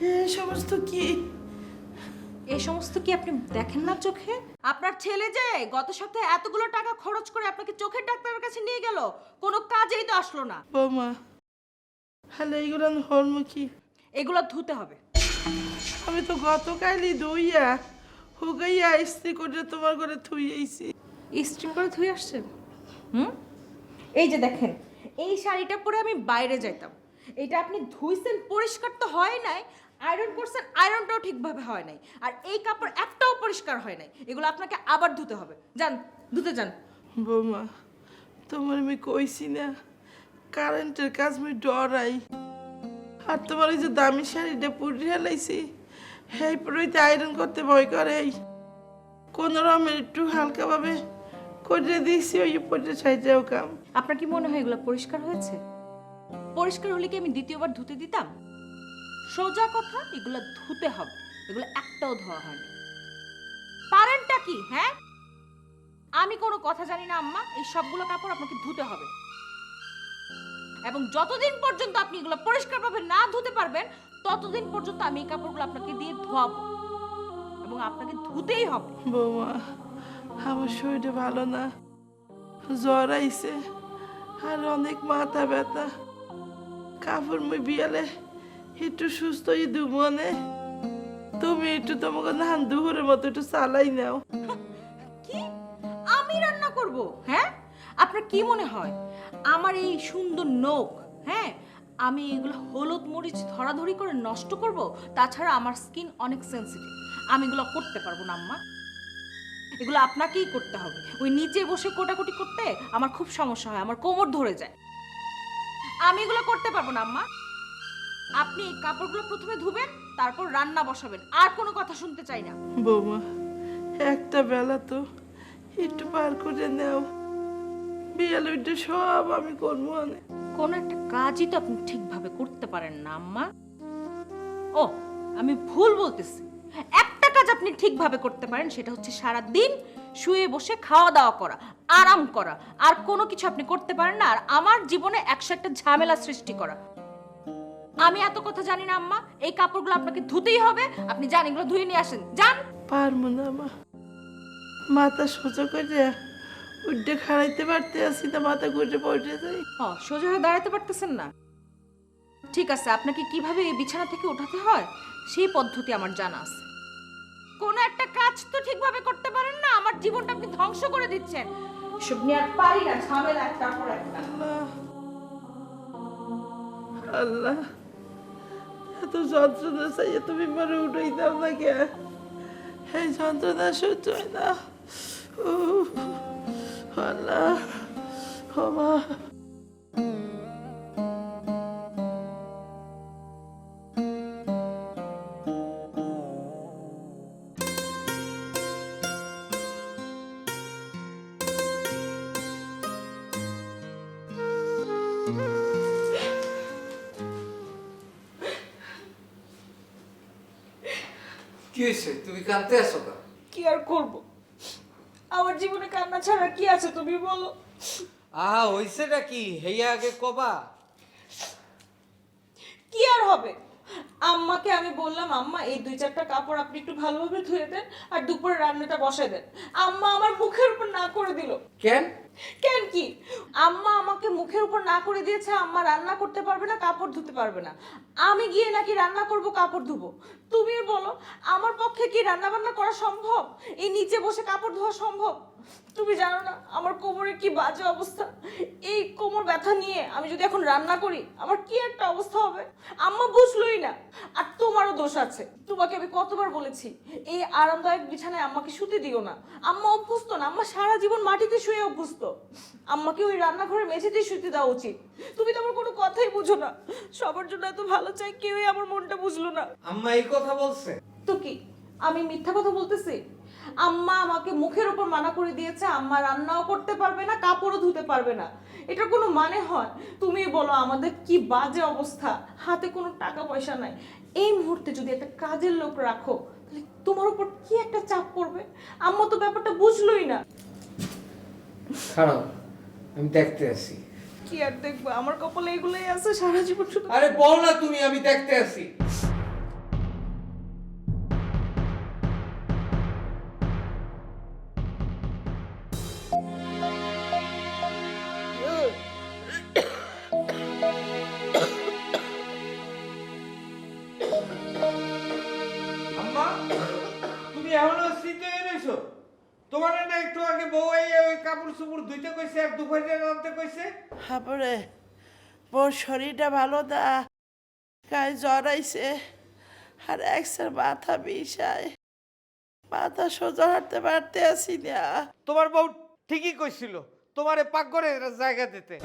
এই সমস্ত কি? এই সমস্ত কি আপনি দেখেন না চোখে? আপনার ছেলে যে গত সপ্তাহে এতগুলো টাকা খরচ করে আপনাকে চোখের ডাক্তারের কাছে নিয়ে গেল, কোনো কাজেই তো আসলো না। বৌমা, হ্যালো, এইগুলো হরমুখী। এগুলো ধুতে হবে। আমি তো গতকালই ধুইয়া হুগাইয়া ইস্ত্রি করে তোমার ঘরে থুইয়েছি। স্ট্রিম করে ধুয়ে আসছেন? এই যে দেখেন, এই শাড়িটা পরে আমি বাইরে যাইতাম, এটা আপনি ধুইছেন, পরিষ্কার তো হয় নাই। আয়রন করছেন, আয়রনটাও ঠিকভাবে হয় নাই। আর এই কাপড় একটাও পরিষ্কার হয় নাই, এগুলো আপনাকে আবার ধুতে হবে। যান, ধুতে যান। বৌমা, তোমার আমি কইছি না কারেন্টের কাজ আমি ডরাই। আর তোমার ওই যে দামি শাড়িটা পুড়ে হেলাইছি, সেই পুরোইতে আয়রন করতে ভয় করে। কোন রকমের একটু হালকাভাবে করে দিয়েছি, ওই পরে সাইডেও কাম। আপনার কি মনে হয় এগুলো পরিষ্কার হয়েছে? পরিষ্কার হলে কি আমি দ্বিতীয়বার ধুতে দিতাম? সোজা কথা, এগুলো ধুতে হবে। এগুলো একটাও ধোয়া হয়নি। পারেনটা কি? হ্যাঁ, আমি কোনো কথা জানি না আম্মা, এই সবগুলো কাপড় আপনাকে ধুতে হবে। এবং যতদিন পর্যন্ত আপনি এগুলো পরিষ্কারভাবে না ধুতে পারবেন, ততদিন পর্যন্ত আমি এই কাপড়গুলো আপনাকে দিয়ে ধোয়াবো এবং আপনাকে ধুতেই হবে। বৌমা, আমার শরীরটা ভালো না, জ্বর আইছে আর অনেক মাথা ব্যথা। কাপড় মই বিয়ালে একটু সুস্থ হয়ে মনে তুমি একটু তোমাকে নান দুপুরের মতো একটু চালাই নাও। কি? আমি রান্না করব? হ্যাঁ, আপনার কি মনে হয় আমার এই সুন্দর নখ, হ্যাঁ, আমি এগুলো হলুদ মরিচ ধরাধরি করে নষ্ট করব? তাছাড়া আমার স্কিন অনেক সেনসিটিভ, আমি এগুলো করতে পারবো না আম্মা। এগুলো আপনাকেই করতে হবে। ওই নিচে বসে কোটাকুটি করতে আমার খুব সমস্যা হয়, আমার কোমর ধরে যায়। আমি এগুলো করতে পারবো না আম্মা। আপনি এই কাপড়গুলো প্রথমে ধুবেন, তারপর রান্না বসাবেন। আর কোনো কথা শুনতে চাই না। বৌমা, একটা বেলা তো একটু পার করে নাও, বিয়ালে ওইটা সব আমি করবো। কোন একটা কাজই তো আপনি ঠিকভাবে করতে পারেন না আম্মা। ও, আমি ভুল বলতেছি। একটা কাজ আপনি ঠিকভাবে করতে পারেন, সেটা হচ্ছে সারা দিন শুয়ে বসে খাওয়া দাওয়া করা, আরাম করা। আর কোনো কিছু আপনি করতে পারেন না। আর আমার জীবনে 101টা ঝামেলা সৃষ্টি করা। আমি এত কথা জানি না আম্মা। এই কাপড়গুলো আপনাকে ধুতেই হবে। আপনি যান, এগুলো ধুয়ে নিয়ে আসেন, যান। পারবো না মা, মাথা সোজা করে উঠে খাড়াইতে পারতে আসি না, মাথা ঘুরে পড়ে যাই। সোজা হয়ে দাঁড়াতে পারতেছেন না? ঠিক আছে, আপনাকে কিভাবে এই বিছানা থেকে ওঠাতে হয় সেই পদ্ধতি আমার জানা আছে। কোনো একটা কাজ তো ঠিকভাবে করতে পারেন না, আমার জীবনটা আপনি ধ্বংস করে দিচ্ছেন। সব নিয়ে আর পারি না, ঝামেলা একটার পর একটা। আল্লাহ, আল্লাহ, এত যন্ত্রণা চাইয়ে তুমি মরে উঠেই দাও না কে? এই যন্ত্রণা সহ্য হয় না। উফ, আল্লাহ, ও মা। কি হয়েছে? তুমি কাঁদতে আছো না? কি আর করব, আমার জীবনে কান্না ছাড়া কি আছে তুমি বলো? হইছেটা কি হেয়া আগে কবা। কি আর হবে, আম্মাকে আমি বললাম আম্মা এই 2-4টা কাপড় আপনি একটু ভালোভাবে ধুয়ে দেন আর দুপুরে রান্নাটা বসায় দেন। আম্মা আমার মুখের উপর না করে দিল। কেন? কেন কি? আম্মা আমাকে মুখের উপর না করে দিয়েছে আম্মা রান্না করতে পারবে না, কাপড় ধুতে পারবে না। আমি গিয়ে নাকি রান্না করব, কাপড় ধুবো? তুমি বলো, আমার পক্ষে কি রান্না বান্না করা সম্ভব? এই নিচে বসে কাপড় ধোয়া সম্ভব? তুমি জানো না আমার কোমরের কি বাজে অবস্থা। এই কোমর ব্যথা নিয়ে আমি যদি এখন রান্না করি, আমার কি একটা অবস্থা হবে। আম্মা বুঝলোই না। আর তোমারও দোষ আছে। তোমাকে আমি কতবার বলেছি এই আরামদায়ক বিছানায় আম্মাকে শুতে দিও না। আম্মা অভ্যস্ত না, আম্মা সারা জীবন মাটিতে শুয়ে অভ্যস্ত। আম্মাকে ওই রান্নাঘরের মেঝেতেই শুতে দেওয়া উচিত। তুমি তো আমার কোনো কথাই বুঝো না। সবার জন্য এত ভালো চাই, কেউই আমার মনটা বুঝলো না। আম্মা এই কথা বলছে? তো কি আমি মিথ্যা কথা বলতেছি? আম্মা আমাকে মুখের উপর মানা করে দিয়েছে আম্মা রান্নাও করতে পারবে না, কাপড়ও ধুতে পারবে না। এটার কোনো মানে হয়? তুমি বলো, আমাদের কি বাজে অবস্থা, হাতে কোনো টাকা পয়সা নাই। এই মুহূর্তে যদি একটা কাজের লোক রাখো, তাহলে তোমার উপর কি একটা চাপ পড়বে। আম্মা তো ব্যাপারটা বুঝলোই না। খারাপ, আমি দেখতে আসি। কি আর দেখবো, আমার কপালে এগুলোই আছে সারা জীবন শুধু। আরে বল না তুমি, আমি দেখতে আসি। আম্মা তুমি এখনো শীতে এনেছো? তোমার না একটু আগে বউ এই ওই কাপড় চোপড় ধুইতে কইছে আর দুপুরে রাঁধতে কইছে। তারপরে মোর শরীরটা ভালো না, গায়ে জ্বর আইছে আর একসার মাথা বিষায়, মাথা সোজা হাঁটতে পারতে আসি না। তোমার বউ ঠিকই কইছিল তোমারে পাকঘরে জায়গা দিতে।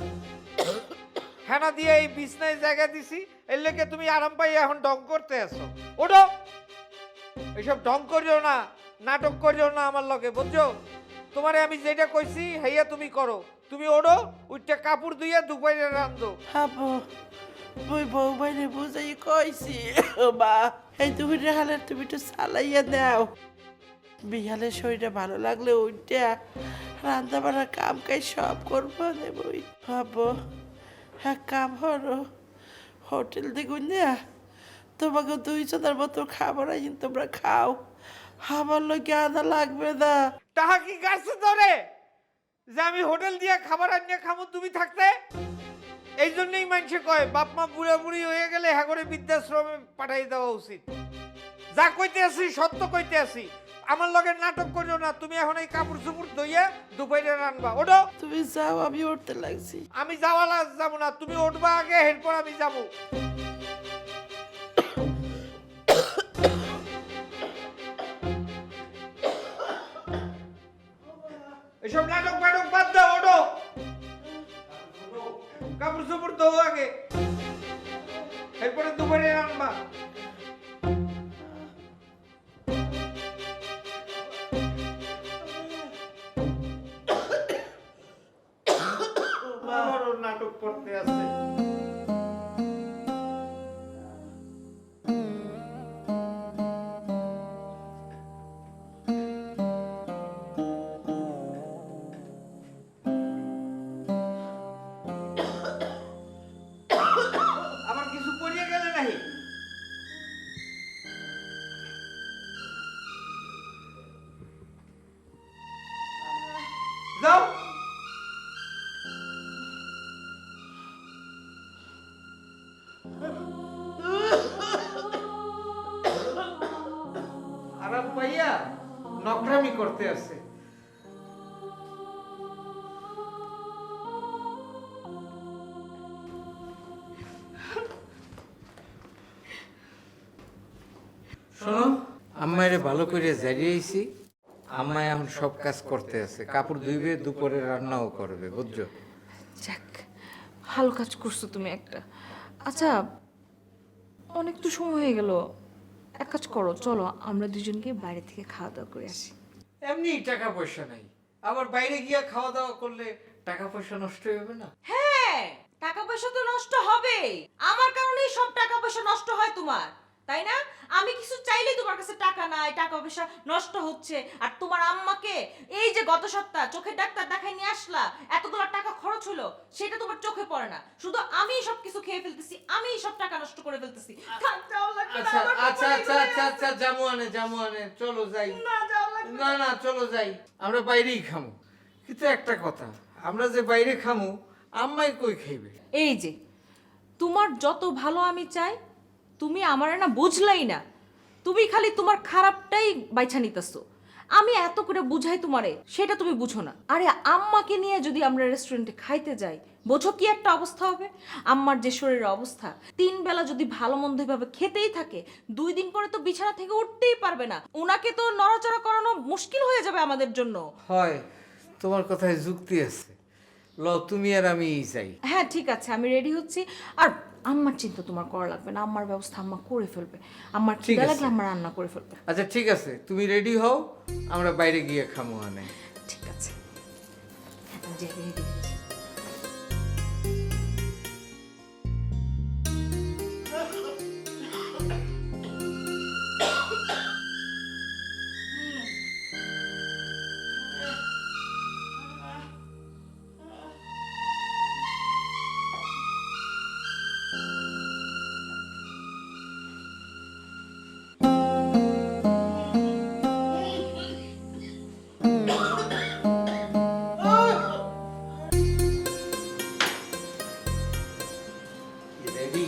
হেনা দিয়ে এই বিছনায় জায়গা দিছি, এর লেগে তুমি আরাম পাই এখন ঢং করতে আসো। ওঠো, এইসব ঢং করিও না, নাটক করিও না আমার লগে, বুঝছো? তোমারে আমি যেটা কইছি হেইয়া তুমি করো। তুমি ওঠো, উঠটা কাপড় ধুইয়া দুপুরে রান্ধো। হাবো মুই বউ বাইরে বুঝাই কইছি মা, এই দুপুরের হালে তুমি একটু চালাইয়া দাও। বিহালে শরীরটা ভালো লাগলে ওইটা রান্না বান্না কাম কাজ সব করবো নেবই। ভাবো এক কাম হলো, হোটেল দেখুন না তোমাকে 200 মতো খাবার আইন, তোমরা খাও, আমার লোকে আদা লাগবে না। তাহা কি গাছে ধরে যে আমি হোটেল দিয়ে খাবার আনিয়ে খামো তুমি থাকতে? এই জন্যই মানুষে কয় বাপ মা বুড়া বুড়ি হয়ে গেলে হ্যাঁ করে বৃদ্ধাশ্রমে পাঠাই দেওয়া উচিত। যা কইতে আসি সত্য কইতে আসি, আমার লগে নাটক করিও না। তুমি এখন এই কাপড় চুপড় ধুইয়া দুপুরে রানবা। ওঠো। তুমি যাও, আমি উঠতে লাগছি। আমি যাওয়ালা যাবো না, তুমি উঠবা আগে, এরপর আমি যাবো। এসব নাটক নাটক বাদ দাও, ওঠো। কাপড় চোপড় ধো আগে, এরপরে দুপুরে রান্না। আবারও নাটক করতে আছে। আবার কিছু পড়িয়ে গেলে নাকি? যাও। আরাম পাইয়া নকরামি করতে আছে। শোনো, আম্মাইরে ভালো করে জারিয়েছি। আম্মা এখন সব কাজ করতে আছে, কাপড় ধুইবে, দুপুরে রান্নাও করবে, বুঝছো? যাক, ভালো কাজ করছো তুমি একটা। আচ্ছা, অনেক তো সময় হয়ে গেল, এক কাজ করো, চলো আমরা দুজনকে বাইরে থেকে খাওয়া দাওয়া করে আসি। এমনি টাকা পয়সা নাই, আবার বাইরে গিয়া খাওয়া দাওয়া করলে টাকা পয়সা নষ্ট হবে না? হ্যাঁ, টাকা পয়সা তো নষ্ট হবে, আমার কারণেই সব টাকা পয়সা নষ্ট হয় তোমার, তাই না? আমি কিছু চাইলেই তোমার কাছে টাকা নাই, টাকা পয়সা নষ্ট হচ্ছে। আর তোমার আম্মাকে এই যে গত সপ্তাহ চোখের ডাক্তার দেখাই নিয়ে আসলা, এতগুলো টাকা খরচ হলো, সেটা তোমার চোখে পড়ে না। শুধু আমিই সব কিছু খেয়ে ফেলতেছি, আমিই সব টাকা নষ্ট করে ফেলতেছি। থাক, যাওয়া লাগবে না, আচ্ছা আমার আচ্ছা কপালে আচ্ছা ঘুরে আচ্ছা গেছে। আচ্ছা, জামু আনে, চলো যাই। না, যাওয়া লাগবে না না, চলো যাই, আমরা বাইরেই খামু। কিন্তু একটা কথা, আমরা যে বাইরে খামু, আম্মাই কই খাইবে? এই যে তোমার যত ভালো আমি চাই, তুমি আমারে না বুঝলাই না, তুমি খালি তোমার খারাপটাই বাইছা নিতেছো। আমি এত করে বুঝাই তোমারে, সেটা তুমি বুঝো না। আরে আম্মাকে নিয়ে যদি আমরা রেস্টুরেন্টে খাইতে যাই, বোঝো কি একটা অবস্থা হবে? আম্মার যে শরীরের অবস্থা, 3 বেলা যদি ভালো মন্দ ভাবে খেতেই থাকে, 2 দিন পরে তো বিছানা থেকে উঠতেই পারবে না। উনাকে তো নড়াচড়া করানো মুশকিল হয়ে যাবে আমাদের জন্য। হয়, তোমার কথায় যুক্তি আছে। ল, তুমি আর আমি যাই। হ্যাঁ ঠিক আছে, আমি রেডি হচ্ছি। আর আম্মার চিন্তা তোমার করা লাগবে না, আম্মার ব্যবস্থা আম্মা করে ফেলবে। আম্মার ঠিক খিদা আছে। লাগলে আম্মা রান্না করে ফেলবে। আচ্ছা ঠিক আছে, তুমি রেডি হও, আমরা বাইরে গিয়ে খামু আনে। ঠিক আছে, হ্যাঁ, আমি যাই, রেডি হচ্ছি। রেডি?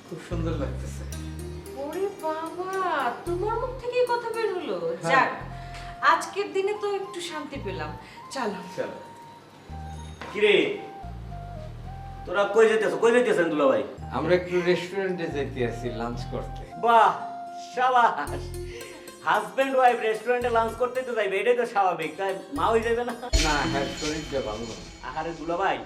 খুব সুন্দর লাগতেছে। বাবা, তোমার মুখ থেকে এই কথা বের হলো। যাক, আজকের দিনে তো একটু শান্তি পেলাম। চলো চলো। কিরে তোরা কই যেতেছেন দুলা ভাই? আমরা একটু রেস্টুরেন্টে যেতে আছি লাঞ্চ করতে। বাহ, শাবাশ। হাজবেন্ড ওয়াইফ রেস্টুরেন্টে লাঞ্চ করতে তো যাইবে, এটাই তো স্বাভাবিক। তাই মা হয়ে যাবে না? না, হ্যাঁ, শরীরটা ভালো না। আহারে দুলা ভাই,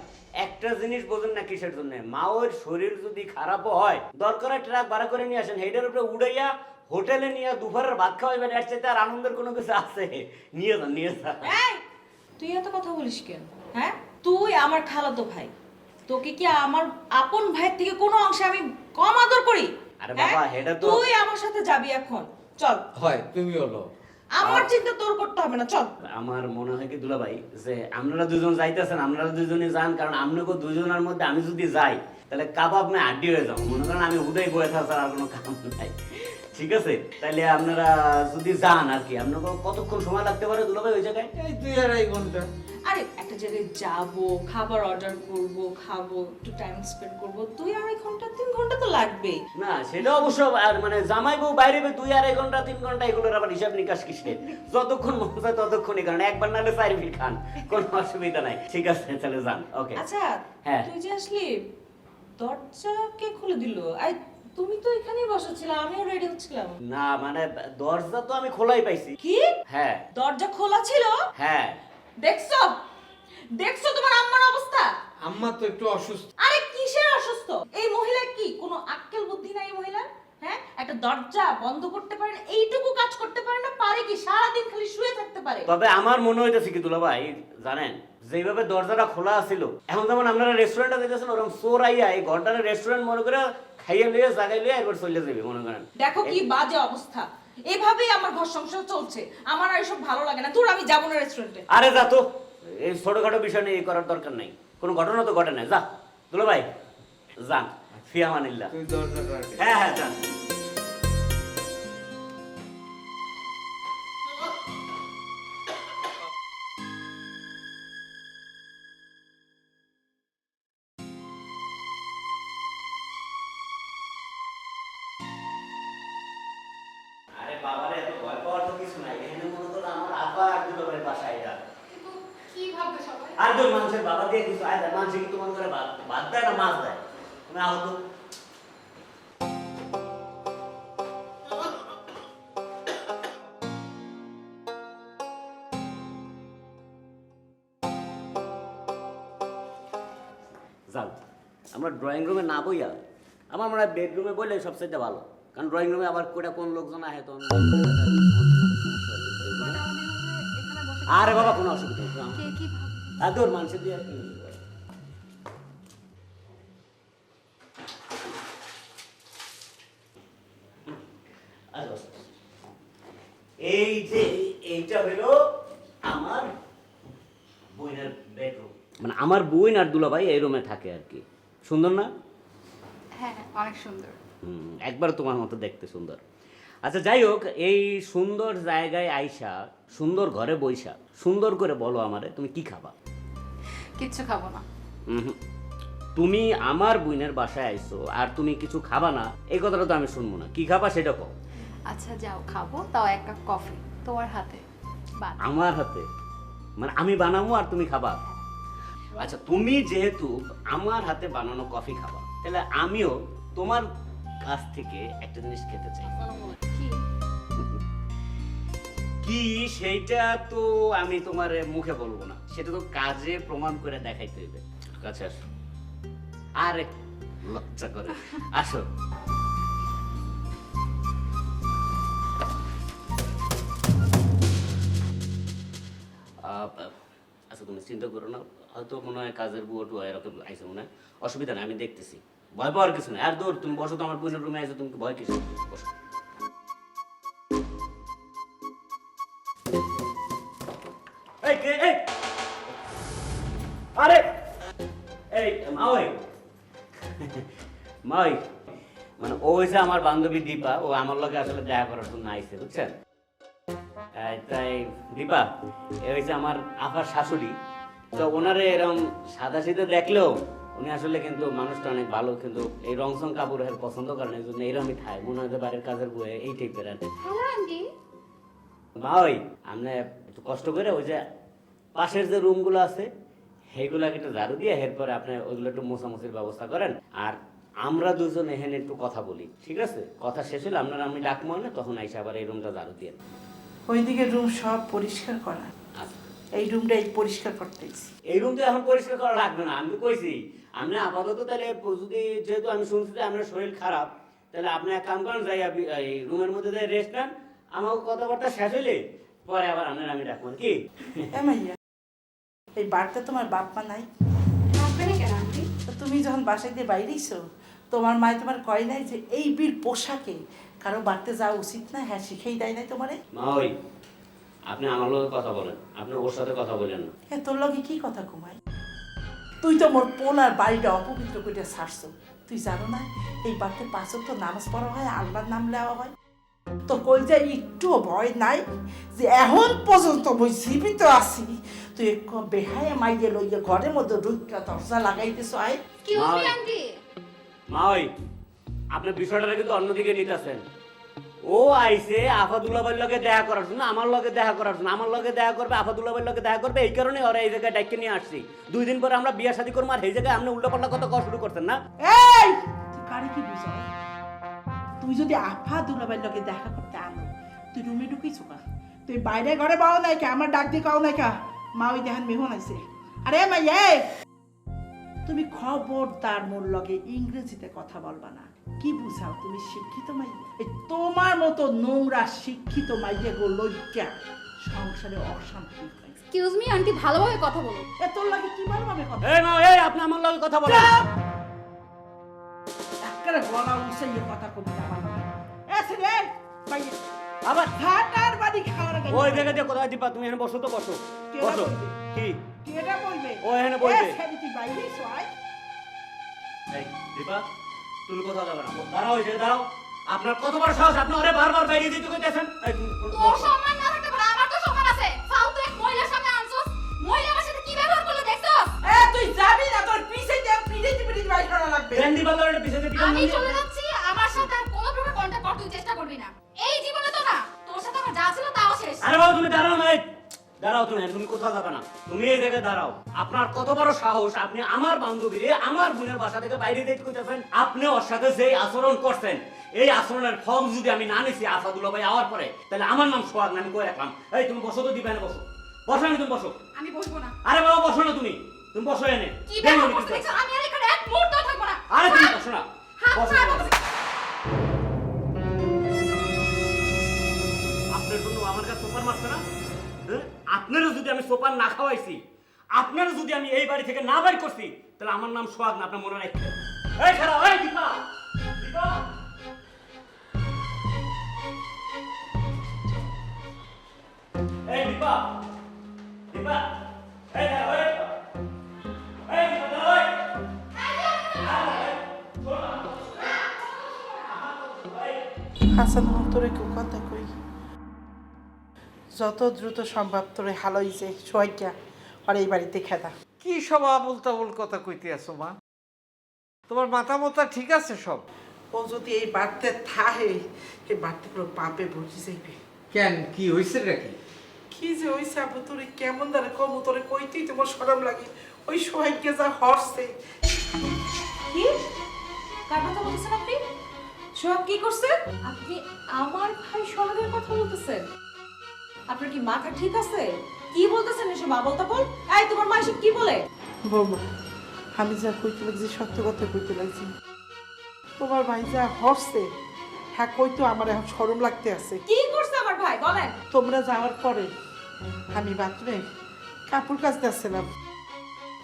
একটা জিনিস বোঝেন না কিসের জন্য? মাওয়ের শরীর যদি খারাপও হয়, দরকার হয় ট্রাক ভাড়া করে নিয়ে আসেন, হেডের উপরে উড়াইয়া হোটেলে নিয়ে দুপুরের ভাত খাওয়াইবেন। এর চাইতে আর আনন্দের কোনো কিছু আছে? নিয়ে যান, নিয়ে যান। এই, তুই এত কথা বলিস কেন? হ্যাঁ, তুই আমার খালাতো ভাই, তোকে কি আমার আপন ভাইয়ের থেকে কোনো অংশে আমি কম আদর করি? আরে বাবা, হ্যাঁ? এটা তো- তুই আমার সাথে যাবি এখন, চল। হয়, তুমি হলো। আমার চিন্তা তোর করতে হবে না, চল। আমার মনে হয় কি দুলা ভাই, যে আপনারা দুজন যাইতেছেন, আপনারা দুজনই যান, কারণ আপনাকে দুজনের মধ্যে আমি যদি যাই তাহলে কাবাব মে আড্ডি হয়ে যাবো। মনে করেন আমি হুদাই বয়ে থাকা আর কোনো কাম নাই। ঠিক আছে, তাহলে আপনারা যদি যান আর কি, আপনাকে কতক্ষণ সময় লাগতে পারে দুলা ভাই ওই জায়গায়? এই 2-2.5 ঘন্টা। আরে একটা জায়গায় যাবো, খাবার অর্ডার করব, খাবো, একটু টাইম স্পেন্ড করব, 2-2.5 ঘন্টা 3 ঘন্টা তো লাগবেই। না সেটা অবশ্য, আর মানে জামাই বউ বাইরে 2-2.5 ঘন্টা 3 ঘন্টা এগুলোর আবার হিসাব নিকাশ কিসে? যতক্ষণ মন চায় ততক্ষণই, কারণ একবার নাহলে 4 ফিট খান, কোনো অসুবিধা নাই। ঠিক আছে, তাহলে যান। ওকে। আচ্ছা, হ্যাঁ। তুই যে আসলি, দরজা কে খুলে দিল? আই, তুমি তো এখানেই বসেছিলে, আমিও রেডি হচ্ছিলাম। না মানে দরজা তো আমি খোলাই পাইছি। কি? হ্যাঁ দরজা খোলা ছিল? হ্যাঁ। দেখছো, দেখছো তোমার আম্মার অবস্থা? আম্মা তো একটু অসুস্থ। আরে কিসের অসুস্থ? এই মহিলা কি কোনো আক্কেল বুদ্ধি নাই এই মহিলা? হ্যাঁ, একটা দরজা বন্ধ করতে পারে না, এইটুকু কাজ করতে পারে না? পারে কি? সারাদিন খালি শুয়ে থাকতে পারে। তবে আমার মনে হইতেছে কি দুলা ভাই জানেন, যেভাবে দরজাটা খোলা ছিল, এখন যেমন আপনারা রেস্টুরেন্টে দেখতেছেন, ওরকম চোর আইয়া এই ঘরটার রেস্টুরেন্ট মনে করে খাইয়ে লিয়ে জাগাই লিয়ে একবার চলে যাবে মনে করেন। দেখো কি বাজে অবস্থা। এভাবেই আমার ঘর সংসার চলছে। আমার আর এসব ভালো লাগে না। তোর আমি যাবো না রেস্টুরেন্টে। আরে যা তো, এই ছোটখাটো বিষয় নিয়ে এই করার দরকার নাই, কোনো ঘটনা তো ঘটে নাই। যা দুলা ভাই যান, ফিয়ামানিল্লাহ। তুই দরজাটা রাখ। হ্যাঁ হ্যাঁ যান। আরে বাবারে, এত ভয় পাওয়ার তো কিছু নাই। এখানে মনে করো আমার আপা আর দুলা ভাইয়ের বাসা এটা। কি ভাববে সবাই? আর তোর মানুষের বাবা দিয়ে কিছু আয় দেয়, মানুষে কিন্তু মনে করে ভাত দেয় না মাছ দেয়। তুমি আহত। যাও, আমরা ড্রয়িং রুমে না বইয়া আমার মনে হয় বেডরুমে বললে সবচেয়ে ভালো, কারণ ড্রয়িং রুমে আবার কোটা কোন লোকজন আহে তখন আরে বাবা কোনো অসুবিধা নেই। কে কি ভাববে? আর তোর মানুষের দিয়ে আর কি হইবে? আচ্ছা, এই যে এইটা হলো আমার বোনের বেডরুম, মানে আমার বোন আর দুলাভাই এই রুমে থাকে আর কি। সুন্দর না? হ্যাঁ, অনেক সুন্দর। একবার তোমার মতো দেখতে সুন্দর। আচ্ছা যাই হোক, এই সুন্দর জায়গায় আইসা, সুন্দর ঘরে বইসা, সুন্দর করে বলো আমারে তুমি কি খাবা? কিচ্ছু খাবো না। উহুম। তুমি আমার বোনের বাসায় আইছো আর তুমি কিছু খাবা না, এই কথাটা তো আমি শুনবো না। কি খাবা সেটা কও। আচ্ছা যাও, খাবো, তাও 1 কাপ কফি তোমার হাতে বানাও। আমার হাতে? মানে আমি বানাবো আর তুমি খাবা? আচ্ছা, তুমি যেহেতু আমার হাতে বানানো কফি খাবা, তাহলে আমিও তোমার কাছ থেকে একটা জিনিস খেতে চাই। কি? কি সেইটা তো আমি তোমার মুখে বলবো না, সেটা তো কাজে প্রমাণ করে দেখাইতে হইবে। কাছে আসো। আরে লজ্জা করে, আসো। আচ্ছা তুমি চিন্তা করো না, হয়তো মনে হয় কাজের বুয়ো টুয়া এরকম আইসে মনে হয়, অসুবিধা নেই, আমি দেখতেছি। ভয় পাওয়ার কিছু নেই। আর দৌড়, তুমি বসো তো, আমার বোনের রুমে আইসো, তুমি ভয় কিছু বসো। এই কে? এই আরে এই মাওই, মাওই মানে ও হয়েছে আমার বান্ধবী দীপা, ও আমার লগে আসলে দেখা করার জন্য আইছে, বুঝছেন? তাই দীপা এ হয়েছে আমার আপার শাশুড়ি। তো ওনারে এরকম সাদা সিধে দেখলেও উনি আসলে কিন্তু মানুষটা অনেক ভালো, কিন্তু এই রংসং কাপড় এর পছন্দ করেন, এই জন্য এরকমই থায়, মনে হয় যে বাড়ির কাজের বয়ে এই টাইপের আর কি। Hello aunty. মা ওই আপনি একটু কষ্ট করে ওই যে পাশের যে রুমগুলো আছে সেইগুলাকে একটু ঝাড়ু দিয়ে এরপরে আপনি ওইগুলো একটু মোছামুছির ব্যবস্থা করেন, আর আমরা দুজন এখানে একটু কথা বলি, ঠিক আছে? কথা শেষ হলে আপনারা আমি ডাকবো না, তখন আইসা আবার এই রুমটা ঝাড়ু দিয়ে। ওইদিকে রুম সব পরিষ্কার করা, আচ্ছা, এই রুমটাই পরিষ্কার করতেছি। এই রুমটা এখন পরিষ্কার করা লাগবে না, আমি তো কইছি আপনি আপাতত তাহলে যদি, যেহেতু আমি শুনছি যে আপনার শরীর খারাপ, তাহলে আপনি এক কাম করেন, যাই এই রুমের মধ্যে যাই রেস্ট নেন, আমাকে কথাবার্তা শেষ হইলে পরে আবার আপনার আমি ডাকবো কি? মাইয়া, এই বাড়িতে তোমার বাপ মা নাই? থাকবে না কেন আন্টি? তো তুমি যখন বাসায় দিয়ে বাইরেইছো, তোমার মায় তোমার কয় নাই যে এই বীর পোশাকে কারো বাড়তে যাওয়া উচিত না? হ্যাঁ, শিখেই দেয় নাই তোমারে? মা ওই আপনি আমার লগে কথা বলেন, আপনি ওর সাথে কথা বলেন না। হ্যাঁ, তোর লগে কি কথা ঘুমাই? তুই তো মোর পোলার বাড়িটা অপবিত্র করে ছাড়ছো। তুই জানো না এই বাড়িতে 5 ওয়াক্ত নামাজ পড়া হয়, আল্লাহর নাম নেওয়া হয়? তো কই যে একটুও ভয় নাই যে এখন পর্যন্ত মই জীবিত আছি, তুই এক বেহায় মাইয়ে লইয়া ঘরের মধ্যে ঢুকা দরজা লাগাইতেছ? আয় এক্সকিউজ মি মা- আন্টি। মা ওই আপনি বিষয়টা কিন্তু অন্যদিকে নিতেছেন। ও আইছে আফাদুল্লাহর লগে দেখা করার জন্য, আমার লগে দেখা করার জন্য, আমার লগে দেখা করবে, আফাদুল্লাহর লগে দেখা করবে, এই কারণে ওরা এই জায়গায় ডাইকে নিয়ে আসছি। 2 দিন পরে আমরা বিয়ে শাদী করবো, আর এই জায়গায় আপনি উল্টাপাল্টা কথা কওয়া শুরু করতেন না? এই তুই কারে কি বুঝাই? তুই যদি আফা দুলাভাইয়ের লগে দেখা করতে আনো, তুই রুমে ঢুকিস কা? তুই বাইরে ঘরে পাও নাই কা? আমার ডাক দিয়ে কাও নাই কা? মা ওই দেখান মেহন আইছে। আরে মাই, এই তুমি খবরদার মোর লগে ইংরেজিতে কথা বলবা না। কি বুঝাও তুমি? শিক্ষিত মাই? এই তোমার মতো নোংরা শিক্ষিত মাইয়ে গো লইকা সংসারে অশান্তি হয়। এক্সকিউজ মি আন্টি, ভালোভাবে কথা বলো। এ তোর লাগে কি ভাবে কথা? এই মা এই আপনি আমার লগে কথা বলেন। একেবারে গলা উঁচাইয়ে কথা কবি না আমার লগে। এ ছেলে, মাইয়ে আবার ঘাটার বাড়ি খাওয়ার আগে ওই জায়গা দিয়ে কোথায় দিবা? তুমি এখানে বসো তো, বসো কেডা বসো। বলবে? কি কেডা বলবে? ও এখানে বলবে। এ ছেলে, তুই বাইরে এসো, আয়। এই দীপা, তুমি কোথাও যাবে না, দাঁড়াও, এই যে দাঁড়াও। আপনার কত বড় সাহস, আপনি ওরে বারবার বাইরে দিতে কইতেছেন? এই, তোর সম্মান না থাকতে পারে, আমার তো সম্মান আছে। ফালতু এক মহিলার সামনে আনছস, মহিলা আমার সাথে কি ব্যবহার করলো দেখছস? এ তুই যাবি না? তোর পিছে দিয়ে পিড়ে বাইর করা লাগবে। দেন দীপা, লড়ে পিছে দিয়ে আমি চলে যাচ্ছি, আমার সাথে আর কোনো প্রকার কন্টাক্ট করতে তুই চেষ্টা করবি না। এই জীবনে তো না, তোর সাথে আমার যা ছিল তাও শেষ। আরে বাবা তুমি দাঁড়াও না, এই, দাঁড়াও তুমি, তুমি কোথাও যাবে না, তুমি এই জায়গায় দাঁড়াও। আপনার কত বড় সাহস, আপনি আমার বান্ধবীরে আমার বোনের বাসা থেকে বাইরে দিতে কইতেছেন? আপনি ওর সাথে যে আচরণ করছেন, এই আচরণের ফল যদি আমি না নিছি আসাদুল্লাহ ভাই আওয়ার পরে, তাহলে আমার নাম সোহাগ না, আমি কই রাখলাম। এই তুমি বসো তো, দিবা না, বসো বসো, না তুমি বসো। আমি বসবো না। আরে বাবা বসো না, তুমি তুমি বসো এনে। কি দেন ব্যবহার উনি করছিস কিছু। দেখছস? আমি আর এখানে এক মুহূর্ত থাকবো না। আরে তুমি বসো না, হাত বসো ছাড়, না। বলছি। আপনার জন্য আমার কাছে সোপার মারছে না? হ্যাঁ? আপনারও যদি আমি সোপার না খাওয়াইছি, আপনারও যদি আমি এই বাড়ি থেকে না বাড়ি করছি, তাহলে আমার নাম সোহাগ না, আপনার মনে রাখবেন। এই খারাপ, এই দীপা, দীপা। এই দীপা, দীপা, এই দাঁড়াও, এই দীপা। এই দীপা, দাঁড়াও, এই। হাসান, তোরে কেউ কথা কই, যত দ্রুত সম্ভব তোরে হালই যে সোহাইয়া আর এই বাড়িতে খেদা। কি সব আবুল তাবুল কথা কইতে আছো মা? তোমার মাথা মতা ঠিক আছে সব? ও যদি এই বাড়িতে থাহে, এই বাড়িতে পুরো পাপে ভরে যাইবে। কেন, কি হয়েছে নাকি? কি যে হইছে আবু, তোরে কেমন দ্বারা কম, তোরে কইতেই তোমার শরম লাগে। ওই সোহাইকে যা হরছে। কি? কার কথা বলছেন আপনি? সোহাগ কি করছে? আপনি আমার ভাই সোহাগের কথা বলতেছেন? আপনার কি মাথা ঠিক আছে? কি বলতেছেন এসব আবল তাবল? এই তোমার মা এসব কি বলে? বৌমা, আমি যা কইতে লাগছি সত্য কথা কইতে লাগছি। তোমার ভাই যা হরছে, হ্যাঁ কইতো আমার এখন শরম লাগতে আছে। কি করছে আমার ভাই বলেন? তোমরা যাওয়ার পরে আমি বাথরুমে কাপড় কাচতে আসছিলাম,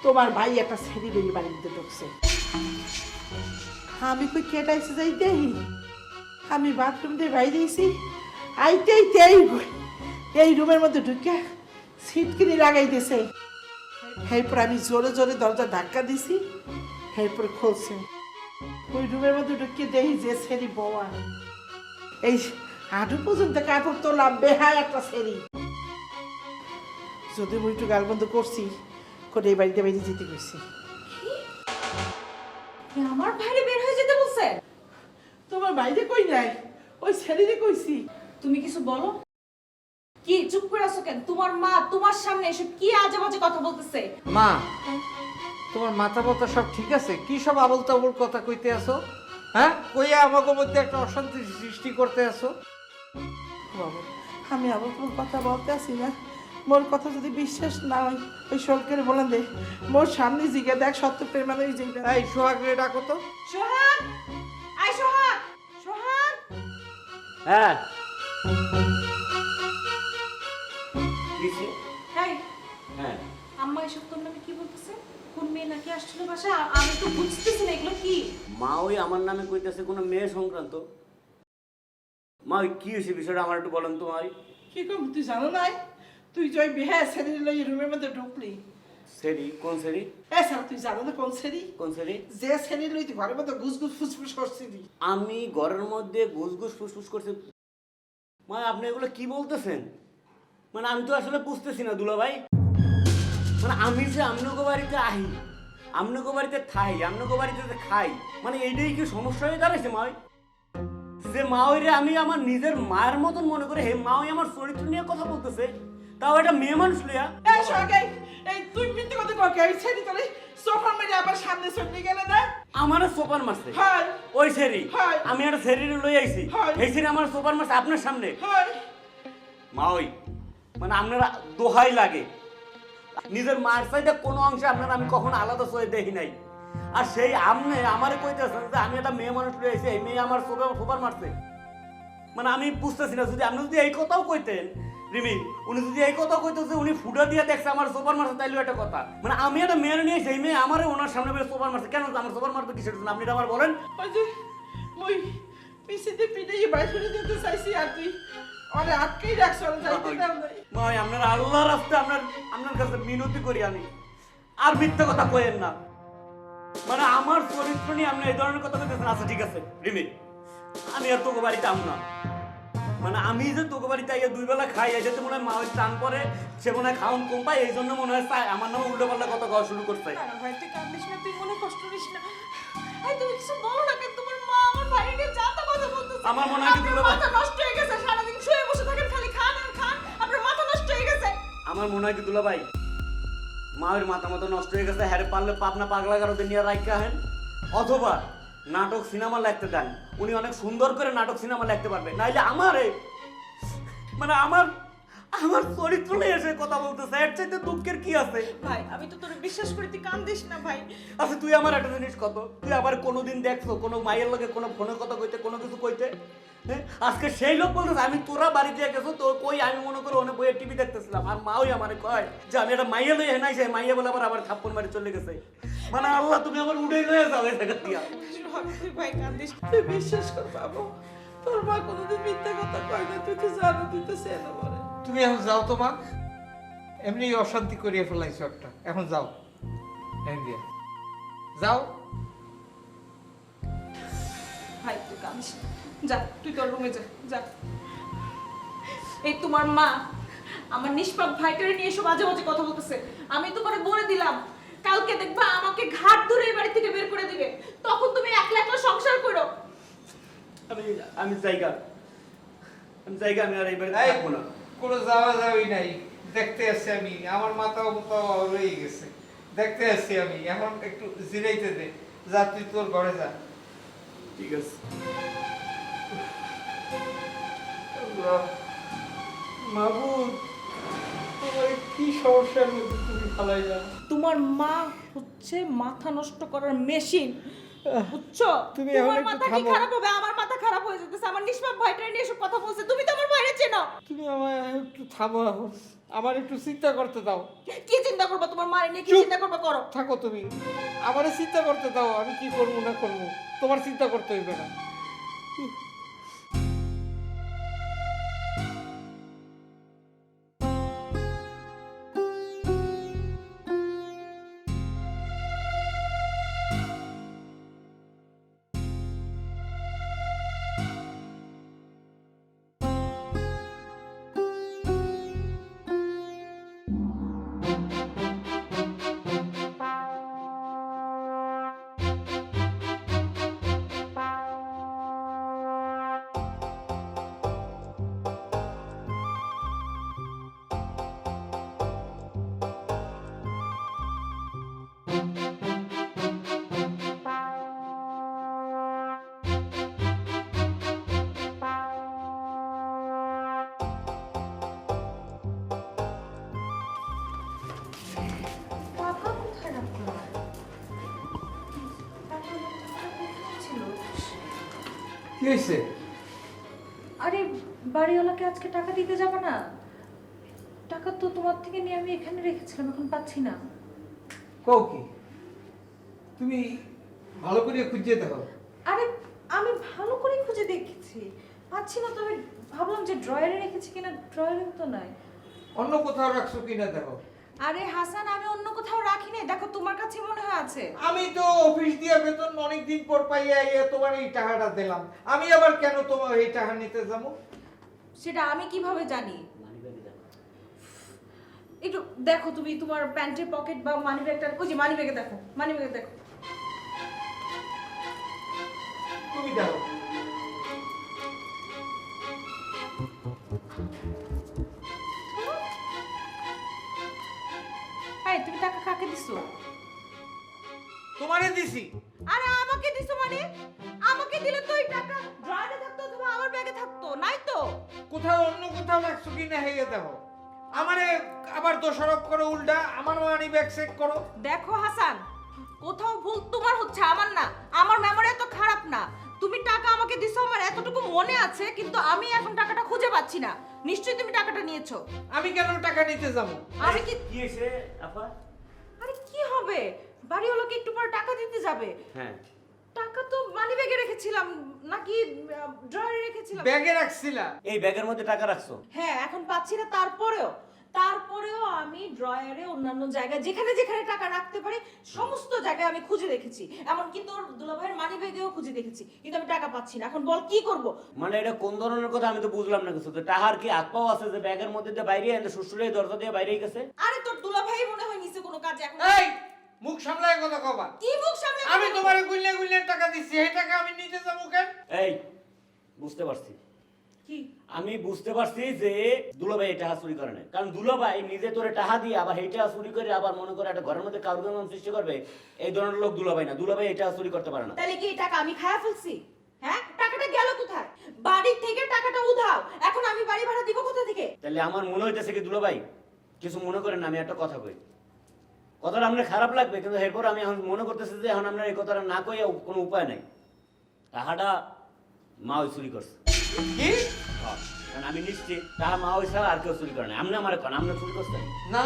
তোমার ভাই একটা ছেড়ি বেরি বাড়িতে ঢুকছে। আমি কই কেটাইছে যাই দেহি, আমি বাথরুম দিয়ে বাইরে এসি, আইতেই এই রুমের মধ্যে ঢুকে সিটকিনি লাগাইতেছে। এরপর আমি জোরে জোরে দরজা ধাক্কা দিছি, এরপর খুলছে। ওই রুমের মধ্যে ঢুকে দেখি যে ছেড়ি বওয়া, এই হাঁটু পর্যন্ত কাপড় তোলাম, বেহায় একটা ছেড়ি। যদি মুই একটু গাল বন্ধ করছি করে এই বাড়িতে বাইরে যেতে গেছি। আপনি আমার বাইরে বের হয়ে যেতে বলছেন? তোমার বাইরে কই নাই, ওই ছেড়ে কইছি। তুমি কিছু বলো। কি চুপ করে আছো কেন? তোমার মা তোমার সামনে এসে কি আজে বাজে কথা বলতেছে। মা, তোমার মাথা ব্যথা সব ঠিক আছে? কি সব আবল তাবল কথা কইতে আসো? হ্যাঁ, কইয়া আমাকে মধ্যে একটা অশান্তি সৃষ্টি করতে আসো? বাবা, আমি আবার তোর কথা বলতে আসি না। মোর কথা যদি বিশ্বাস না হয়, ওই শোলকের বলেন দে, মোর সামনে জিগে দেখ সত্য প্রেমানো এই জিগা। এই সোহাগ রে ডাকো তো। সোহাগ, আই সোহাগ, সোহাগ। হ্যাঁ কিসে? এই, হ্যাঁ আম্মা এসব তোর নামে কি বলতেছে? কোন মেয়ে নাকি আসছিল বাসায়? আমি তো বুঝতেছি না এগুলো কি। মা ওই আমার নামে কইতেছে কোনো মেয়ে সংক্রান্ত। মা ওই কি হয়েছে বিষয়টা আমার একটু বলেন তো ভাই। কি কম তুই জানো নাই? তুই জয় বিহার ছেড়ে লই রুমের মধ্যে ঢুকলি। সেরি কোন সেরি? এ স্যার তুই জানো না কোন ছেড়ি? কোন সেরি? যে ছেড়ে লই তুই ঘরের মধ্যে গুস গুস ফুসফুস করছিলি। আমি ঘরের মধ্যে গুসগুস ফুসফুস করছি? মা আপনি এগুলো কি বলতেছেন? মানে আমি তো আসলে বুঝতেছি না দুলা ভাই। মানে আমি যে আমনগো বাড়িতে আহি, আমনগো বাড়িতে থাই, আমনগো বাড়িতে যে খাই, মানে এইটাই কি সমস্যা হয়ে দাঁড়াইছে মা? যে মা ওইরে আমি আমার নিজের মায়ের মতন মনে করে, হে মা ওই আমার চরিত্র নিয়ে কথা বলতেছে, তাও একটা মেয়ে মানুষ লইয়া। এই সরকাই, এই তুই মিথ্যে কথা কই? এই ছেড়ি তোরে সোফার মেরে আবার সামনে চলে গেলে না? আমার সোপার মারছে। হাই ওই সেরি হাই আমি একটা সেরি লই আইছি, হাই। এই সেরি আমার সোপার মারছে আপনার সামনে। হাই মা ওই মানে আপনারা দোহাই লাগে, নিজের মায়ের সাইডে কোনো অংশে আপনারা আমি কখনো আলাদা চোখে দেখি নাই। আর সেই আমনে আমারে কইতেছেন যে আমি একটা মেয়ে মানুষ লইছি, এই মেয়ে আমার সোপার মারছে। মানে আমি বুঝতেছি না, যদি আপনি যদি এই কথাও কইতেন রিমি, উনি যদি এই কথা কইতো যে উনি ফুটা দিয়ে দেখছে আমার সোপার মারছে, তাইলেও একটা কথা। মানে আমি একটা মেয়ে নিয়ে সেই মেয়ে আমারে ওনার সামনে বের সোপার মারছে কেন? আমার সোপার মারতে কিসের জন্য আপনি এটা আমার বলেন। ওই যে মুই পিছিয়ে পিঠে বাইরে ফেলে দিতে চাইছি আর তুই অরে আটকেই রাখছ, অরে যাইতে দাও নাই। ভাই আপনার আল্লাহর রাস্তায় আপনার কাছে মিনতি করি আমি, আর মিথ্যা কথা কইেন না। মানে আমার চরিত্র নিয়ে আপনি এই ধরনের কথা বলতেছেন। আচ্ছা ঠিক আছে রিমি, আমি আর তোকে বাড়িতে আম না। মানে আমি যে তোকে বাড়িতে আইয়া দুই বেলা খাই, এসে মনে হয় মা ওই টান করে, সে মনে হয় খাওয়ান কম পায়, এই জন্য মনে হয় আমার নামে উল্টো পাল্টা কথা কওয়া শুরু করছে। না ভাই, তুই কাঁদিস না, তুই মনে কষ্ট নিস না। এই তুমি কিছু বলো না কেন? তোমার মা আমার ভাইকে যা তা কথা বলতেছে। আমার মনে হয় কি আপনার দুলা ভাই- মাথা নষ্ট হয়ে গেছে, সারাদিন শুয়ে বসে থাকেন, খালি খান আর খান, আপনার মাথা নষ্ট হয়ে গেছে। আমার মনে হয় কি দুলা ভাই, মায়ের মাথা মতো নষ্ট হয়ে গেছে, হ্যারে পারলে পাবনা পাগলা গারোতে নিয়ে রাখা হেন, অথবা নাটক সিনেমা লিখতে দেন। উনি অনেক সুন্দর করে নাটক সিনেমা লিখতে পারবে, নাইলে আমারে মানে আমার চরিত্র নিয়ে এসে কথা বলতেছে, এর চাইতে দুঃখের কি আছে? ভাই আমি তো তোরে বিশ্বাস করি, তুই কান্দিস না ভাই। আচ্ছা তুই আমার একটা জিনিস কত, তুই আবার কোনোদিন দেখছো কোনো মায়ের লগে কোনো ফোনে কথা কইতে, কোনো কিছু কইতে? হ্যাঁ, আজকে সেই লোক বলতেছে আমি তোরা বাড়িতে গেছো তো কই, আমি মনে করো অনেক বইয়ের টিভি দেখতেছিলাম, আর মাওই আমারে কয় যে আমি একটা মাইয়া লইয়া নাই, সেই মাইয়া বলে আবার থাপ্পড় মারি চলে গেছে। মানে আল্লাহ তুমি আমার উড়েই লয়ে যাও এই জায়গা দিয়া। তুই ভাই কান্দিস। তুই বিশ্বাস কর বাবু, তোর মা কোনোদিন মিথ্যে কথা কয় না, তুই তো জানো, তুই তো চেনো বলে। তুমি এখন যাও তো মা, এমনি অশান্তি করিয়ে ফেলাইছো একটা, এখন যাও। এমনি যাও। ভাই তুই কাঁদিস না, যা তুই তোর রুমে যা, যা। এই তোমার মা আমার নিষ্পাপ ভাইটারে নিয়ে এসব বাজে বাজে কথা বলতেছে। আমি তোমারে বলে দিলাম কালকে দেখবা আমাকে ঘাট ধরে এই বাড়ি থেকে বের করে দিবে, তখন তুমি একলা একলা সংসার করো। আমি জায়গা আমি আর এই বাড়িতে এই, থাকবো না। কোনো যাওয়া যাওয়াই নাই, দেখতে আসছি আমি, আমার মাথা রয়ে গেছে, দেখতে আসছি আমি, এখন একটু জিরাইতে দে, যা তুই তোর ঘরে যা। ঠিক আছে। মাবুদ, তোমার কি সমস্যার মধ্যে তুমি ফালাইলা? তোমার মা হচ্ছে মাথা নষ্ট করার মেশিন, বুঝছো? তুমি তোমার এখন একটু মাথা কি থামো। খারাপ হবে? আমার মাথা খারাপ হয়ে যেতেছে। আমার নিষ্পাপ ভাইটারে নিয়ে এসব কথা বলছে। তুমি তো আমার ভাইরে চেনো। তুমি আমার একটু থামো, আমার একটু চিন্তা করতে দাও। কি চিন্তা করবা? তোমার মায়ের নিয়ে কি চুপ। চিন্তা করবা? করো। থাকো তুমি, আমারে চিন্তা করতে দাও, আমি কি করবো না করবো, তোমার চিন্তা করতে হইবে না। টাকা কোথায় রাখলাম? ছিল। কি হয়েছে? আরে বাড়িওয়ালাকে আজকে টাকা দিতে যাবে না? টাকা তো তোমার থেকে নিয়ে আমি এখানে রেখেছিলাম, এখন পাচ্ছি না। কও কি? তুমি ভালো করে খুঁজে দেখো। আরে আমি ভালো করে খুঁজে দেখেছি, পাচ্ছি না। তবে ভাবলাম যে ড্রয়ারে রেখেছি কিনা, ড্রয়ারে তো নাই। অন্য কোথাও রাখছো কিনা দেখো। আরে হাসান, আমি অন্য কোথাও রাখি নাই, দেখো তোমার কাছে মনে হয় আছে। আমি তো অফিস দিয়ে বেতন অনেক দিন পর পাইয়া তোমার এই টাকাটা দিলাম, আমি আবার কেন তোমার এই টাকা নিতে যাবো? সেটা আমি কিভাবে জানি? মানিব্যাগে দেখো। একটু দেখো তুমি তোমার প্যান্টের পকেট বা মানি ব্যাগটা, ওই যে মানি ব্যাগে দেখো, মানি ব্যাগে দেখো। তুমি দেখো। এই তুমি টাকা কাকে দিছো? তোমারে দিছি। আরে আমাকে দিছো মানে? আমাকে দিলে তো এই টাকা ড্রয়ারে থাকতো অথবা আমার ব্যাগে থাকতো, নাই তো। কোথাও অন্য কোথাও রাখছো কিনা হেয়ে দেখো। আমারে আবার দোষারোপ করো উল্টা, আমার মানি ব্যাগ চেক করো। দেখো হাসান, কোথাও ভুল তোমার হচ্ছে, আমার না। আমার মেমোরি এত খারাপ না। তুমি টাকা আমাকে দিছো, আমার এতটুকু মনে আছে, কিন্তু আমি এখন টাকাটা খুঁজে পাচ্ছি না। নিশ্চয়ই তুমি টাকাটা নিয়েছো। আমি কেন টাকা নিতে যাবো? আমি কি? কি হয়েছে আপা? আরে কি হবে, বাড়িওয়ালাকে একটু পরে টাকা দিতে যাবে। হ্যাঁ, টাকা তো মানি ব্যাগে রেখেছিলাম, নাকি ড্রয়ারে রেখেছিলাম? ব্যাগে রাখছিলা? এই ব্যাগের মধ্যে টাকা রাখছো? হ্যাঁ, এখন পাচ্ছি না। তারপরেও আমি ড্রয়ারে অন্যান্য জায়গায় যেখানে যেখানে টাকা রাখতে পারি সমস্ত জায়গায় আমি খুঁজে দেখেছি, এমনকি তোর দুলাভাইয়ের মানি ব্যাগেও খুঁজে দেখেছি, কিন্তু আমি টাকা পাচ্ছি না। এখন বল কি করব? মানে এটা কোন ধরনের কথা আমি তো বুঝলাম না কিছু। তো টাহার কি হাত পাও আছে যে ব্যাগের মধ্যে দিয়ে বাইরে এনে শ্বশুরের দরজা দিয়ে বাইরে গেছে? আরে তোর দুলাভাই মনে হয় নিচে কোনো কাজে। এখন এই মুখ সামলায় কথা কবা। কি মুখ সামনে? আমি তোমারে গুইলে গুইলে টাকা দিছি, এই টাকা আমি নিতে যাবো কেন? এই বুঝতে পারছি, কি? আমি বুঝতে পারছি যে দুলাভাই এই টাকা চুরি করে না। কারণ দুলাভাই নিজে তোরে টাকা দিয়ে আবার এই টাকা চুরি করে আবার মনে করে একটা ঘরের মধ্যে কারুর সৃষ্টি করবে, এই ধরনের লোক দুলাভাই না। দুলাভাই এই টাকা চুরি করতে পারে না। তাহলে কি এই টাকা আমি খায়া ফেলছি? হ্যাঁ, টাকাটা গেল কোথায়? বাড়ি থেকে টাকাটা উধাও, এখন আমি বাড়ি ভাড়া দিব কোথা থেকে? তাহলে আমার মনে হইতেছে কি দুলাভাই কিছু মনে করেন না, আমি একটা কথা কই। কথাটা আপনার খারাপ লাগবে, কিন্তু এরপর আমি এখন মনে করতেছি যে এখন আপনার এই কথাটা না কইয়া কোনো উপায় নাই। টাকাটা মা ওই চুরি করছে। কি? কারণ আমি নিশ্চিত টাকা মা ওই ছাড়া আর কেউ চুরি করে না। আপনি আমার কোন আপনি চুরি করছেন? না।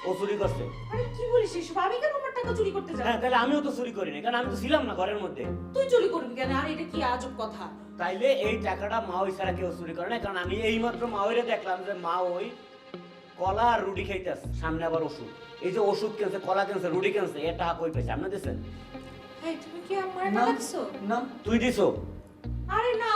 ও চুরি করছে? আরে কি বলিস এসব? আমি কেন আমার টাকা চুরি করতে যাব? হ্যাঁ, তাহলে আমিও তো চুরি করিনি, কারণ আমি তো ছিলাম না ঘরের মধ্যে। তুই চুরি করবি কেন? আর এটা কি আজব কথা? তাইলে এই টাকাটা মা ওই ছাড়া কেউ চুরি করে না, কারণ আমি এইমাত্র মা ওইরে দেখলাম যে মা ওই কলা আর রুটি খাইতেছে, সামনে আবার ওষুধ। এই যে ওষুধ কিনছে, কলা কিনছে, রুটি কিনছে, এর টাকা কই পাইছে? আপনি দিচ্ছেন? এই তুমি কি আমার টাকা দিছো? না। তুই দিছো? আরে না,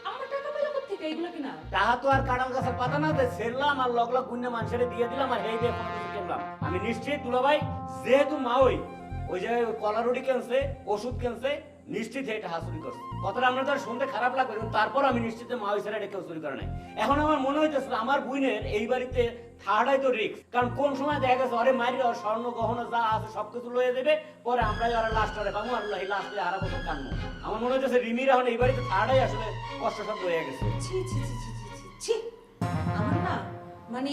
আমার টাকা পেলো কোথা থেকে? এগুলো কি না? টাকা তো আর কাঁঠাল গাছের পাতা না, যে ছেড়লাম আর লগ লগ গুন্নে মানুষের দিয়ে দিলাম আর এই দিয়ে কোনো কিছু কিনলাম। আমি নিশ্চিত দুলাভাই যেহেতু মা ওই যে কলা রুটি কিনছে, ওষুধ কিনছে, নিশ্চিত এটা হাসুরি করছে। কথাটা আমরা তো আর শুনতে খারাপ লাগবে, কিন্তু তারপর আমি নিশ্চিত যে মা ওই ছেড়ে এটা কেউ চুরি করে নাই। এখন আমার মনে হইতেছে আমার বুইনের এই বাড়িতে থাকাটাই তো রিস্ক। কারণ কোন সময় দেখা গেছে অরে মারি আর স্বর্ণ গহনা যা আছে সবকিছু লয়ে দেবে, পরে আমরাই ওরা লাস্টরে পাবো আর এই লাস্টে হারা বছর কানবো। আমার মনে হইতেছে রিমির এখন এই বাড়িতে থাকাটাই আসলে কষ্টসাধ্য হয়ে গেছে। ছি ছি ছি ছি ছি ছি ছি। আমার না মানে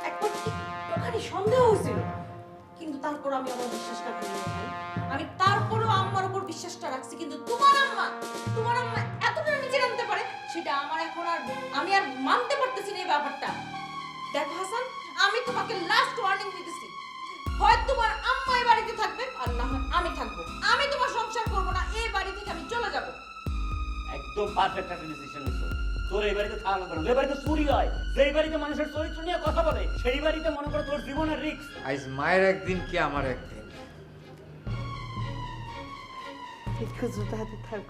একবার একটুখানি সন্দেহ হয়েছিল, কিন্তু তারপর আমি আমার বিশ্বাসটা ভেঙে ভাই। আমি তারপরও আম্মার উপর বিশ্বাসটা রাখছি, কিন্তু তোমার আম্মা এতটা নিচে নামতে পারে সেটা আমার এখন আর আমি আর মানতে পারতেছি না এই ব্যাপারটা। দেখো হাসান, আমি তোমাকে লাস্ট ওয়ার্নিং দিতেছি, হয় তোমার আম্মা এই বাড়িতে থাকবে আর না হয় আমি থাকবো। আমি তোমার সংসার করবো না, এই বাড়ি থেকে আমি চলে যাব। একদম পারফেক্ট একটা ডিসিশন নিছো। তোর এই বাড়িতে থাকা লাগবে না। যে বাড়িতে চুরি হয়, যেই বাড়িতে মানুষের চরিত্র নিয়ে কথা বলে, সেই বাড়িতে মনে করে তোর জীবনের রিস্ক। আজ মায়ের একদিন কি আমার একদিন। এই খুচরোটা হাতে থাক।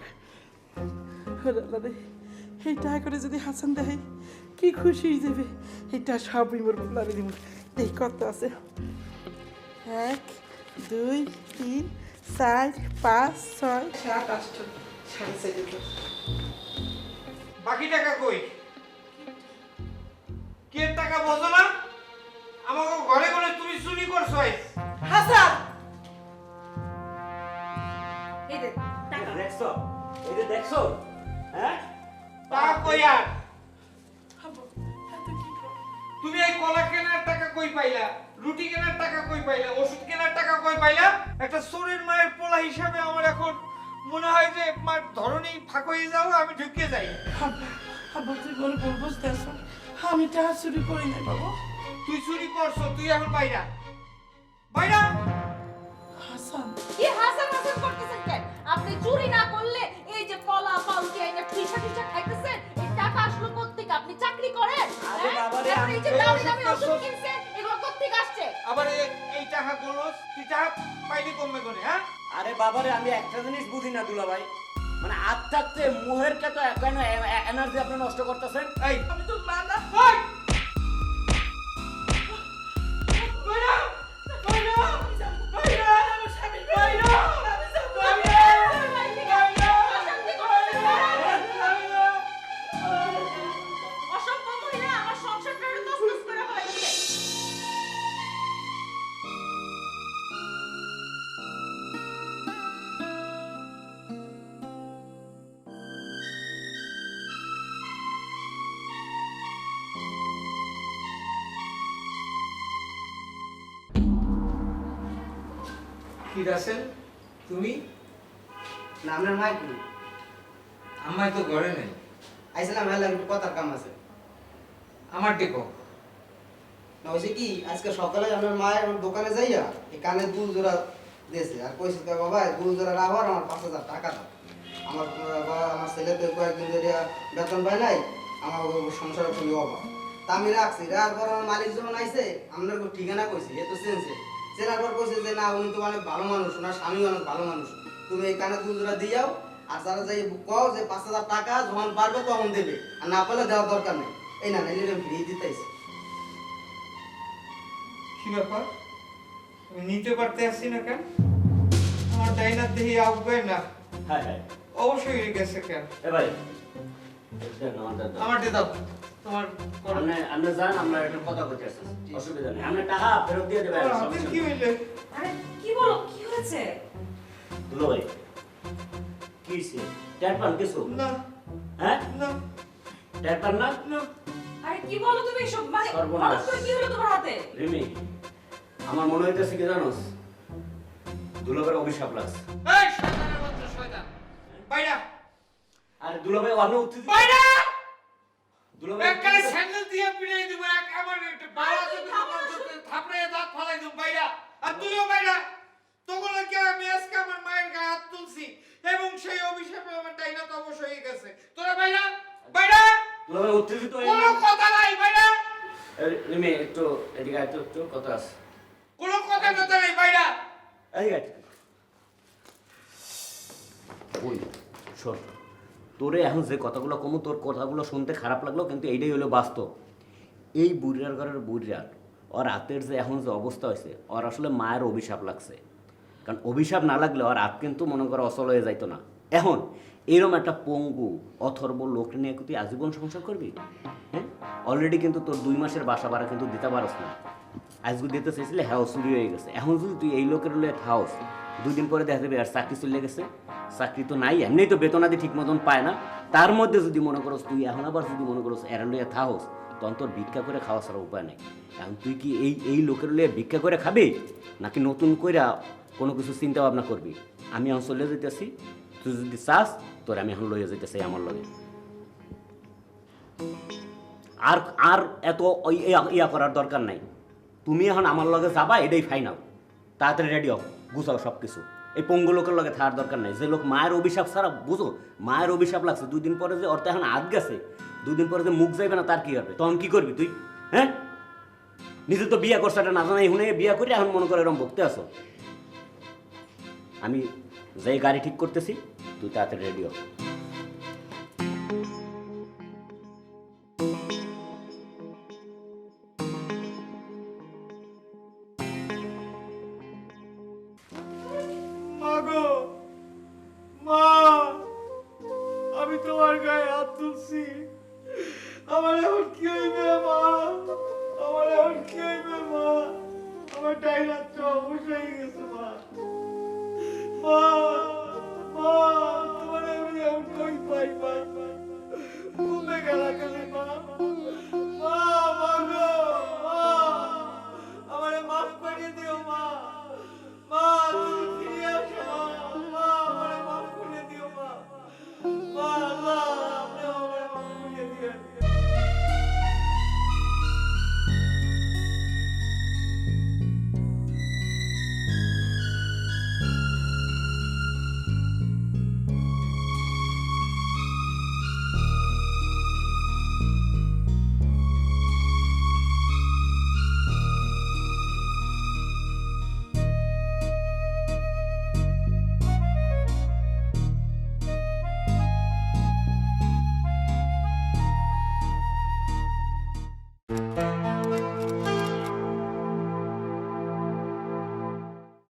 এই টাকা করে যদি হাসান দেয় কি খুশি হয়ে যাবে। এটা সবই মোর বলারে দিব। এই কত আছে? 1 2 3 4 5 6 7 8 4.5 বাকি টাকা কই? কে টাকা বোঝো না? আমাকে ঘরে ঘরে তুমি চুরি করছো। হাসান দেখছো? এই যে দেখছো? হ্যাঁ? টাকা কই আর? আব্বা এত কি কর তুমি এই কলা কেনার টাকা কই পাইলা? রুটি কেনার টাকা কই পাইলা? ওষুধ কেনার টাকা কই পাইলা? একটা চোরের মায়ের পোলা হিসাবে আমার এখন মনে হয় যে মার ধরনেই ফাঁক হয়ে যাও, আমি ঢুকে যাই। আব্বা আব্বা তুই বলে ভুল বুঝতেছ আমি টাকা চুরি করি না বাবা তুই চুরি করছো, তুই এখন বাইরা বাইরা। হাসান কি হাসান হাসান করতেছেন কেন? আপনি চুরি না করলে এই যে কলা পাউরুটি আইনা ঠুইসা ঠুইসা খাইতেছেন, এই টাকা আসলো কোত্থেকে? আপনি চাকরি করেন? আরে হ্যাঁ? বাবা রে, তারপরে আমি এই যে এই দামি ওষুধ দামি তো ওষুধ সব- কিনছেন, এগুলো কোত্থেকে আসছে? আবার এই টাকা গোলস, তুই টাকা পাইলি কমবে করে, হ্যাঁ? আরে বাবারে, আমি একটা জিনিস বুঝি না দুলা ভাই, মানে আত্মাতে মোহের কে তো কেন এনার্জি আপনি নষ্ট করতেছেন? এই আমি তো মা না ওই! বাইরা! বাইরা! বাইরা! আমার স্বামী বাইরা! আমি যাবো বাইরা! অশান্তি করতেছেন। অসভ্য মহিলা আমার সংসারটা তছনছ করে ফেলাইছে। কি রাসেল, তুমি? না আপনার মাইক নেই আমায় তো ঘরে নেই। আইসালাম ভাই একটু কথার কাম আছে আমার টেকো। না হয়েছে কি আজকে সকালে আপনার মায়ের আমার দোকানে যাইয়া এই কানে দুল জোড়া দিয়েছে আর কইছে তো বাবা দুল জোড়া রাখো আর আমার 5,000 টাকা দাও আমার বাবা আমার ছেলে তো কয়েকদিন ধরে বেতন পায় নাই আমার সংসারে খুবই অভাব তা আমি রাখছি রাখার পর আমার মালিক যখন আইছে আপনার ঠিকানা কইছি এ তো চেনছে চেনার পর কইছে যে না উনি তো অনেক ভালো মানুষ ওনার স্বামী অনেক ভালো মানুষ তুমি এই কানে দুল জোড়া দিয়াও আর যারা যাই কও যে 5,000 টাকা যখন পারবে তখন দেবে আর না পারলে দেওয়ার দরকার নেই এই না নিলে ফ্রি দিতেইছে কি ব্যাপার? আমি নিতে পারতে আসছি না কেন? আমার ডাইনার দেহি আসবে না, হ্যাঁ হ্যাঁ, অবশ্যই গেছে কেন? এ ভাই দেন আমাদের দাও। আমার দিয়ে দাও, তোমার করো। আপনি যান, আমরা একটা কথা বলতে আসছি, অসুবিধা নেই, আপনি টাকা ফেরত দিয়ে দেবেন। আমার হাতের কি হইলে? আরে কি বলো, কি হয়েছে? দুলো ভাই কি হইছে? ট্যাট পান কিছু? না হ্যাঁ, না ট্যাট পান না? না, আরে কি বলো তুমি এসব? মানে সর্বনাশ। হঠাৎ করে কি হলো তোমার হাতে? রিমি, আমার মনে হইতেছে কি জানোস, দুলোকের অভিশাপ লাগছে। এই শয়তানের বাচ্চা শয়তান, বাইরা আরে দুলো ভাই অন্য উত্তেজিত, বাইরা! দুলো ভাই একবারে স্যান্ডেল দিয়ে পিড়াই দিব, আমার একটা বাবা তুই তো থামো না, থাপড়ে দাঁত ফালাই দিব, বাইরা! আর তুইও বাইরা! তোগুলোকে আমি আজকে আমার মায়ের গায়ে হাত তুলছি এবং সেই অভিশাপে আমার ডাইনা তো অবশ্য হয়ে গেছে। তোরা বাইরা! বাইরা! দুলো ভাই উত্তেজিত হয়ে কোনো কথা নাই, বাইরা! রিমি একটু এদিকে আয়, একটু কথা আছে। কোনো কথা টথা নাই, বাইরা! এদিকে আয়। ওই শোন, তোরে এখন যে কথাগুলো কমু, তোর কথাগুলো শুনতে খারাপ লাগলো, কিন্তু এইটাই হলো বাস্তব। এই বুড়িয়ার ঘরের বুড়িয়ার ওর রাতের যে এখন যে অবস্থা হয়েছে, ওর আসলে মায়ের অভিশাপ লাগছে। কারণ অভিশাপ না লাগলে ওর রাত কিন্তু মনে করো অচল হয়ে যাইতো না। এখন এরম একটা পঙ্গু অথর্ব লোক নিয়ে তুই আজীবন সংসার করবি? হ্যাঁ, অলরেডি কিন্তু তোর 2 মাসের বাসা ভাড়া কিন্তু দিতে পারস না। আজকে দিতে চাইছিলে, হ্যাঁ চুরি হয়ে গেছে। এখন যদি তুই এই লোকের লয়ে থাকস, 2 দিন পরে দেখা যাবে আর চাকরি চলে গেছে। চাকরি তো নাই, এমনি তো বেতনাদি ঠিক মতন পায় না। তার মধ্যে যদি মনে করস তুই এখন আবার যদি মনে করস এরা লইয়া থাকস, তখন তোর ভিক্ষা করে খাওয়া ছাড়া উপায় নেই। এখন তুই কি এই লোকের লইয়া ভিক্ষা করে খাবি, নাকি নতুন কইরা কোনো কিছু চিন্তা ভাবনা করবি? আমি এখন চলে যেতেছি, তুই যদি চাস তোর আমি এখন লইয়া যেতেছি আমার লগে। আর আর এত ইয়া করার দরকার নাই। তুমি এখন আমার লগে যাবা, এটাই ফাইনাল। তাড়াতাড়ি রেডি হও, গুছাও সব কিছু। এই পঙ্গু লোকের লগে থাকার দরকার নাই। যে লোক মায়ের অভিশাপ ছাড়া, বুঝো মায়ের অভিশাপ লাগছে, 2 দিন পরে যে অর্থ এখন হাত গেছে, 2 দিন পরে যে মুখ যাইবে না, তার কি হবে? তখন কি করবি তুই? হ্যাঁ, নিজে তো বিয়া করছে, এটা না জানাই হুনে বিয়া করে এখন মনে করে এরকম ভক্তে আসো। আমি যাই গাড়ি ঠিক করতেছি, তুই তাড়াতাড়ি রেডি হ। মা গো, মা, আমি তোমার গায়ে হাত তুলছি, আমার এখন কি হইবে মা? আমার এখন কি হইবে মা? আমার ডাইনার তো অবশ্যই গেছে মা। মা, মা, তোমার আমি এখন কই পাই মা